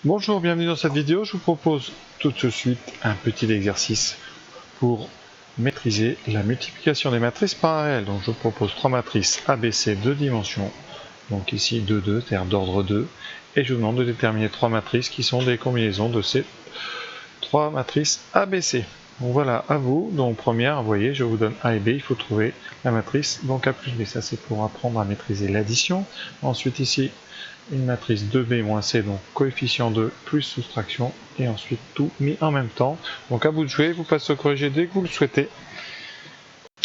Bonjour, bienvenue dans cette vidéo. Je vous propose tout de suite un petit exercice pour maîtriser la multiplication des matrices parallèles. Donc je vous propose 3 matrices ABC 2 dimensions, donc ici 2, 2, c'est-à-dire d'ordre 2, et je vous demande de déterminer 3 matrices qui sont des combinaisons de ces 3 matrices ABC. Donc voilà, à vous. Donc première, vous voyez, je vous donne A et B, il faut trouver la matrice, donc A plus B, ça c'est pour apprendre à maîtriser l'addition. Ensuite ici, une matrice 2b moins c, donc coefficient 2 plus soustraction, et ensuite tout mis en même temps. Donc à vous de jouer, vous passez au corriger dès que vous le souhaitez.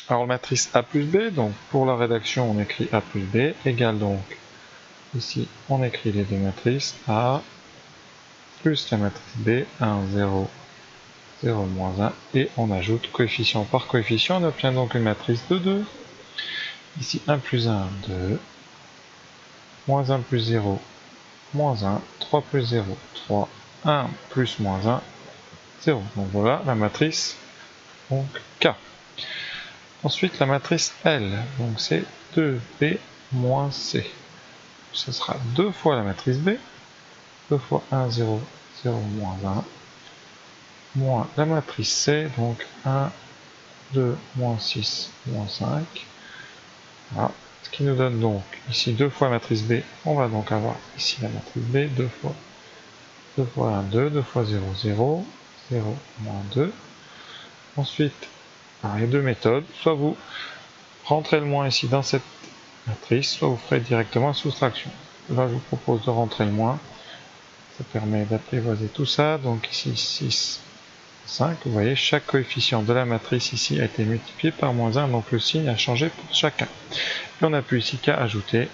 Alors matrice A plus B, donc pour la rédaction on écrit A plus B, égale donc, ici on écrit les deux matrices, A plus la matrice B, 1, 0, 0, moins 1, et on ajoute coefficient par coefficient, on obtient donc une matrice de 2. Ici 1 plus 1, 2, moins 1 plus 0, moins 1, 3 plus 0, 3, 1 plus moins 1, 0. Donc voilà la matrice donc K. Ensuite la matrice L, donc c'est 2B moins C. Ce sera 2 fois la matrice B, 2 fois 1, 0, 0, moins 1, moins la matrice C, donc 1, 2, moins 6, moins 5. Voilà. Ce qui nous donne donc ici 2 fois la matrice B, on va donc avoir ici la matrice B, 2 fois 1, 2, 2 fois 0, 0, 0, moins 2. Ensuite, il y a deux méthodes. Soit vous rentrez le moins ici dans cette matrice, soit vous ferez directement la soustraction. Là, je vous propose de rentrer le moins. Ça permet d'apprivoiser tout ça. Donc ici, 6, 5. Vous voyez, chaque coefficient de la matrice ici a été multiplié par moins 1. Donc le signe a changé pour chacun. Et on appuie ici qu'à ajouter.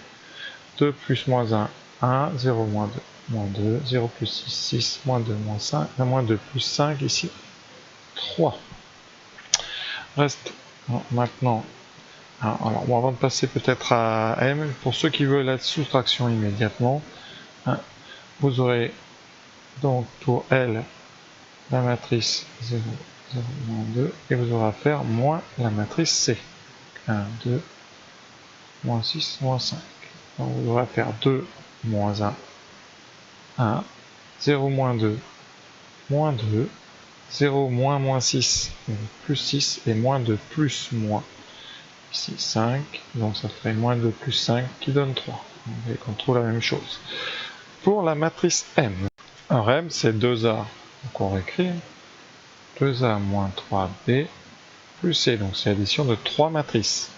2 plus moins 1, 1, 0 moins 2, moins 2, 0 plus 6, 6, moins 2, moins 5, moins 2 plus 5, ici, 3. Reste maintenant, alors bon, avant de passer peut-être à M, pour ceux qui veulent la soustraction immédiatement, vous aurez donc pour L la matrice 0, 0, moins 2, et vous aurez à faire moins la matrice C. 1, 2, moins 6, moins 5. Donc vous aurez à faire 2, moins 1, 1, 0, moins 2, moins 2, 0, moins 6, plus 6, et moins 2, plus moins. Ici 5, donc ça ferait moins 2 plus 5 qui donne 3. Vous voyez qu'on trouve la même chose. Pour la matrice M, alors M c'est 2A, donc on réécrit 2A moins 3B plus C, donc c'est l'addition de 3 matrices.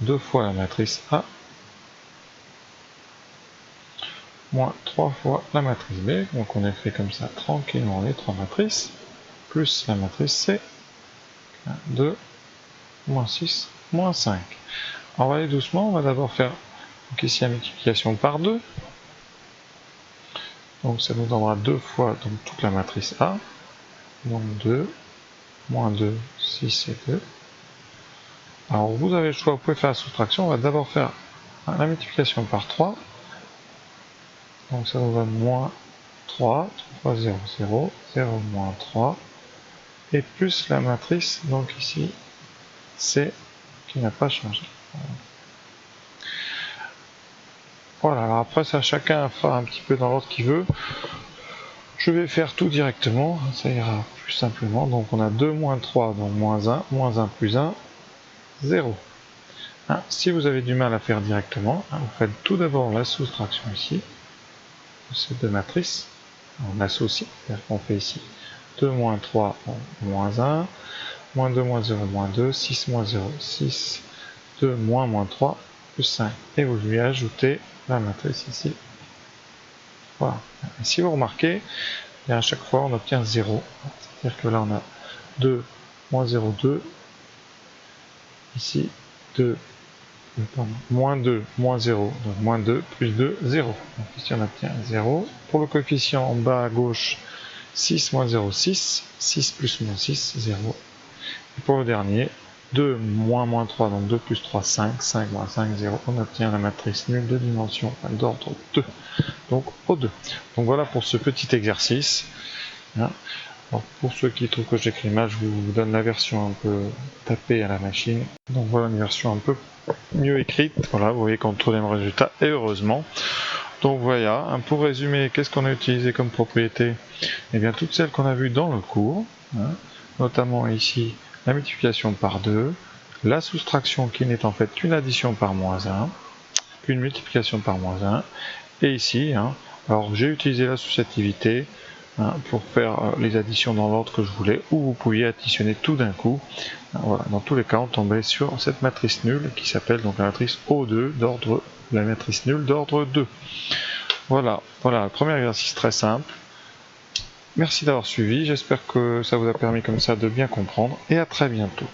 2 fois la matrice A moins 3 fois la matrice B, donc on écrit comme ça tranquillement les 3 matrices, plus la matrice C, 1, 2, moins 6, moins 5. Alors on va aller doucement, on va d'abord faire donc ici la multiplication par 2. Donc ça nous donnera 2 fois donc, toute la matrice A. Donc 2, moins 2, 6 et 2. Alors vous avez le choix, vous pouvez faire la soustraction. On va d'abord faire la multiplication par 3. Donc ça nous donne moins 3, 3 fois 0, 0, 0, moins 3. Et plus la matrice, donc ici, C, qui n'a pas changé. Voilà, alors après ça, chacun fera un petit peu dans l'ordre qu'il veut. Je vais faire tout directement, ça ira plus simplement. Donc on a 2 moins 3, donc moins 1 plus 1, 0. Si vous avez du mal à faire directement, vous faites tout d'abord la soustraction ici, de ces deux matrices. On associe, c'est-à-dire qu'on fait ici 2 moins 3, moins 1, moins 2 moins 0, moins 2, 6 moins 0, 6, 2 moins 3, plus 5. Et vous lui ajoutez la matrice ici. Voilà. Et si vous remarquez, à chaque fois on obtient 0. C'est-à-dire que là on a 2 moins 0, 2. Ici 2, moins 2, moins 0. Donc moins 2 plus 2, 0. Donc ici on obtient 0. Pour le coefficient en bas à gauche, 6 moins 0, 6. 6 plus moins 6, 0. Et pour le dernier, 2 moins 3, donc 2 plus 3, 5. 5 moins 5, 0. On obtient la matrice nulle de dimension d'ordre 2. Donc O2. Donc voilà pour ce petit exercice. Alors, pour ceux qui trouvent que j'écris mal, je vous donne la version un peu tapée à la machine. Donc voilà une version un peu mieux écrite. Voilà, vous voyez qu'on trouve les mêmes résultats, et heureusement. Donc voilà, pour résumer, qu'est-ce qu'on a utilisé comme propriété? Eh bien toutes celles qu'on a vues dans le cours, notamment ici la multiplication par 2, la soustraction qui n'est en fait qu'une addition par moins 1, qu'une multiplication par moins 1, et ici, alors j'ai utilisé l'associativité pour faire les additions dans l'ordre que je voulais, ou vous pouviez additionner tout d'un coup. Voilà, dans tous les cas, on tombait sur cette matrice nulle qui s'appelle donc la matrice O2 d'ordre, la matrice nulle d'ordre 2. Voilà, le premier exercice très simple. Merci d'avoir suivi, j'espère que ça vous a permis comme ça de bien comprendre, et à très bientôt.